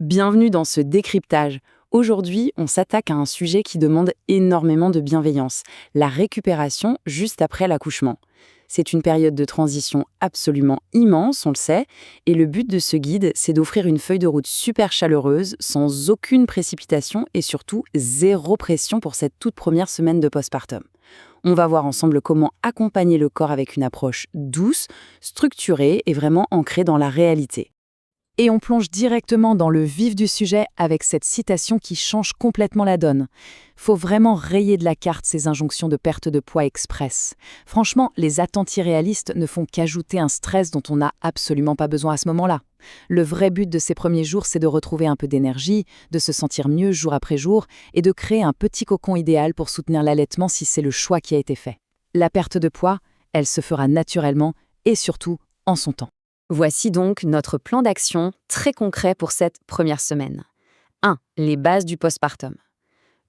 Bienvenue dans ce décryptage. Aujourd'hui, on s'attaque à un sujet qui demande énormément de bienveillance, la récupération juste après l'accouchement. C'est une période de transition absolument immense, on le sait, et le but de ce guide, c'est d'offrir une feuille de route super chaleureuse, sans aucune précipitation et surtout zéro pression pour cette toute première semaine de postpartum. On va voir ensemble comment accompagner le corps avec une approche douce, structurée et vraiment ancrée dans la réalité. Et on plonge directement dans le vif du sujet avec cette citation qui change complètement la donne. Faut vraiment rayer de la carte ces injonctions de perte de poids express. Franchement, les attentes irréalistes ne font qu'ajouter un stress dont on n'a absolument pas besoin à ce moment-là. Le vrai but de ces premiers jours, c'est de retrouver un peu d'énergie, de se sentir mieux jour après jour et de créer un petit cocon idéal pour soutenir l'allaitement si c'est le choix qui a été fait. La perte de poids, elle se fera naturellement et surtout en son temps. Voici donc notre plan d'action très concret pour cette première semaine. 1. Les bases du postpartum.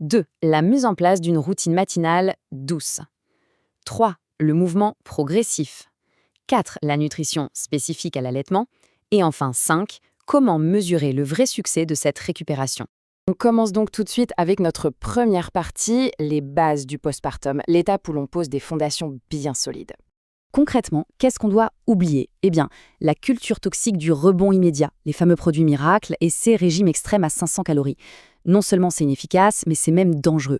2. La mise en place d'une routine matinale douce. 3. Le mouvement progressif. 4. La nutrition spécifique à l'allaitement. Et enfin 5. Comment mesurer le vrai succès de cette récupération. On commence donc tout de suite avec notre première partie, les bases du postpartum, l'étape où l'on pose des fondations bien solides. Concrètement, qu'est-ce qu'on doit oublier ? Eh bien, la culture toxique du rebond immédiat, les fameux produits miracles et ces régimes extrêmes à 500 calories. Non seulement c'est inefficace, mais c'est même dangereux.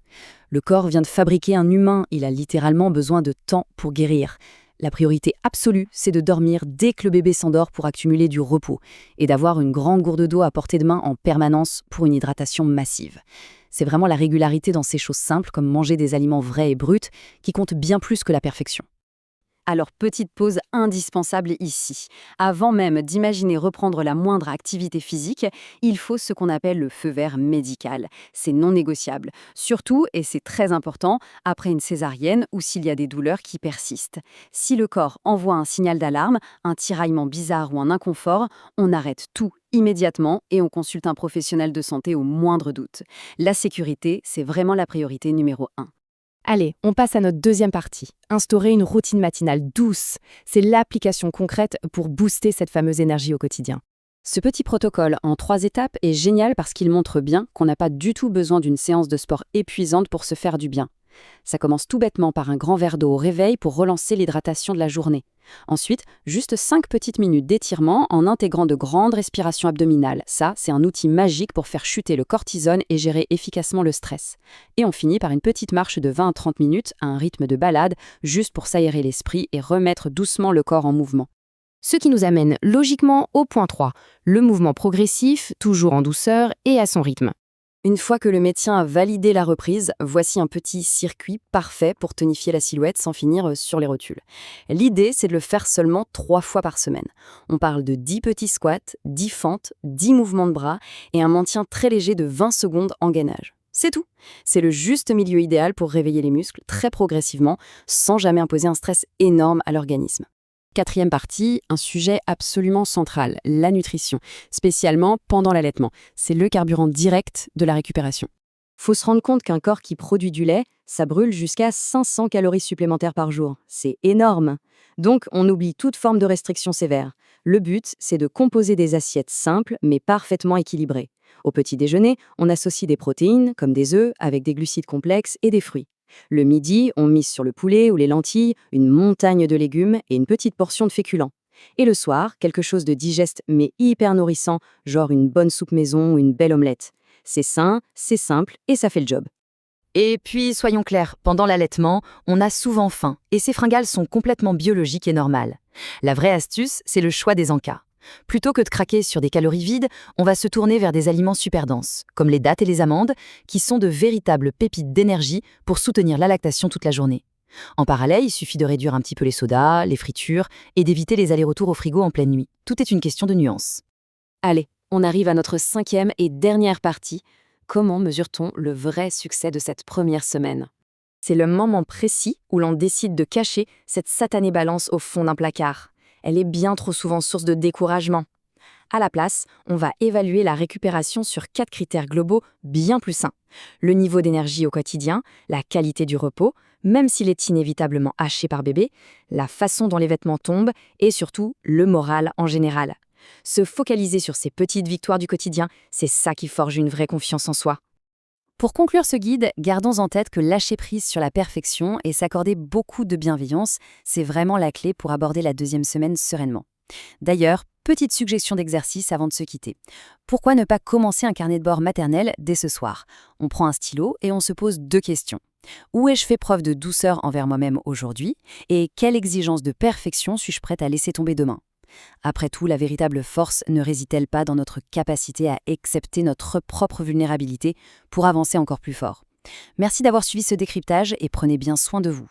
Le corps vient de fabriquer un humain, il a littéralement besoin de temps pour guérir. La priorité absolue, c'est de dormir dès que le bébé s'endort pour accumuler du repos et d'avoir une grande gourde d'eau à portée de main en permanence pour une hydratation massive. C'est vraiment la régularité dans ces choses simples comme manger des aliments vrais et bruts qui compte bien plus que la perfection. Alors, petite pause indispensable ici. Avant même d'imaginer reprendre la moindre activité physique, il faut ce qu'on appelle le feu vert médical. C'est non négociable. Surtout, et c'est très important, après une césarienne ou s'il y a des douleurs qui persistent. Si le corps envoie un signal d'alarme, un tiraillement bizarre ou un inconfort, on arrête tout immédiatement et on consulte un professionnel de santé au moindre doute. La sécurité, c'est vraiment la priorité numéro 1. Allez, on passe à notre deuxième partie. Instaurer une routine matinale douce. C'est l'application concrète pour booster cette fameuse énergie au quotidien. Ce petit protocole en 3 étapes est génial parce qu'il montre bien qu'on n'a pas du tout besoin d'une séance de sport épuisante pour se faire du bien. Ça commence tout bêtement par un grand verre d'eau au réveil pour relancer l'hydratation de la journée. Ensuite, juste 5 petites minutes d'étirement en intégrant de grandes respirations abdominales. Ça, c'est un outil magique pour faire chuter le cortisone et gérer efficacement le stress. Et on finit par une petite marche de 20 à 30 minutes à un rythme de balade, juste pour s'aérer l'esprit et remettre doucement le corps en mouvement. Ce qui nous amène logiquement au point 3, le mouvement progressif, toujours en douceur et à son rythme. Une fois que le médecin a validé la reprise, voici un petit circuit parfait pour tonifier la silhouette sans finir sur les rotules. L'idée, c'est de le faire seulement 3 fois par semaine. On parle de 10 petits squats, 10 fentes, 10 mouvements de bras et un maintien très léger de 20 secondes en gainage. C'est tout. C'est le juste milieu idéal pour réveiller les muscles très progressivement, sans jamais imposer un stress énorme à l'organisme. Quatrième partie, un sujet absolument central, la nutrition, spécialement pendant l'allaitement. C'est le carburant direct de la récupération. Faut se rendre compte qu'un corps qui produit du lait, ça brûle jusqu'à 500 calories supplémentaires par jour. C'est énorme. Donc, on oublie toute forme de restriction sévère. Le but, c'est de composer des assiettes simples mais parfaitement équilibrées. Au petit déjeuner, on associe des protéines, comme des œufs, avec des glucides complexes et des fruits. Le midi, on mise sur le poulet ou les lentilles, une montagne de légumes et une petite portion de féculents. Et le soir, quelque chose de digeste mais hyper nourrissant, genre une bonne soupe maison ou une belle omelette. C'est sain, c'est simple et ça fait le job. Et puis, soyons clairs, pendant l'allaitement, on a souvent faim et ces fringales sont complètement biologiques et normales. La vraie astuce, c'est le choix des encas. Plutôt que de craquer sur des calories vides, on va se tourner vers des aliments super denses, comme les dattes et les amandes, qui sont de véritables pépites d'énergie pour soutenir la lactation toute la journée. En parallèle, il suffit de réduire un petit peu les sodas, les fritures et d'éviter les allers-retours au frigo en pleine nuit. Tout est une question de nuance. Allez, on arrive à notre 5e et dernière partie. Comment mesure-t-on le vrai succès de cette première semaine ? C'est le moment précis où l'on décide de cacher cette satanée balance au fond d'un placard. Elle est bien trop souvent source de découragement. À la place, on va évaluer la récupération sur 4 critères globaux bien plus sains. Le niveau d'énergie au quotidien, la qualité du repos, même s'il est inévitablement haché par bébé, la façon dont les vêtements tombent et surtout le moral en général. Se focaliser sur ces petites victoires du quotidien, c'est ça qui forge une vraie confiance en soi. Pour conclure ce guide, gardons en tête que lâcher prise sur la perfection et s'accorder beaucoup de bienveillance, c'est vraiment la clé pour aborder la deuxième semaine sereinement. D'ailleurs, petite suggestion d'exercice avant de se quitter. Pourquoi ne pas commencer un carnet de bord maternel dès ce soir? On prend un stylo et on se pose 2 questions. Où ai-je fait preuve de douceur envers moi-même aujourd'hui? Et quelle exigence de perfection suis-je prête à laisser tomber demain? Après tout, la véritable force ne réside-t-elle pas dans notre capacité à accepter notre propre vulnérabilité pour avancer encore plus fort? Merci d'avoir suivi ce décryptage et prenez bien soin de vous.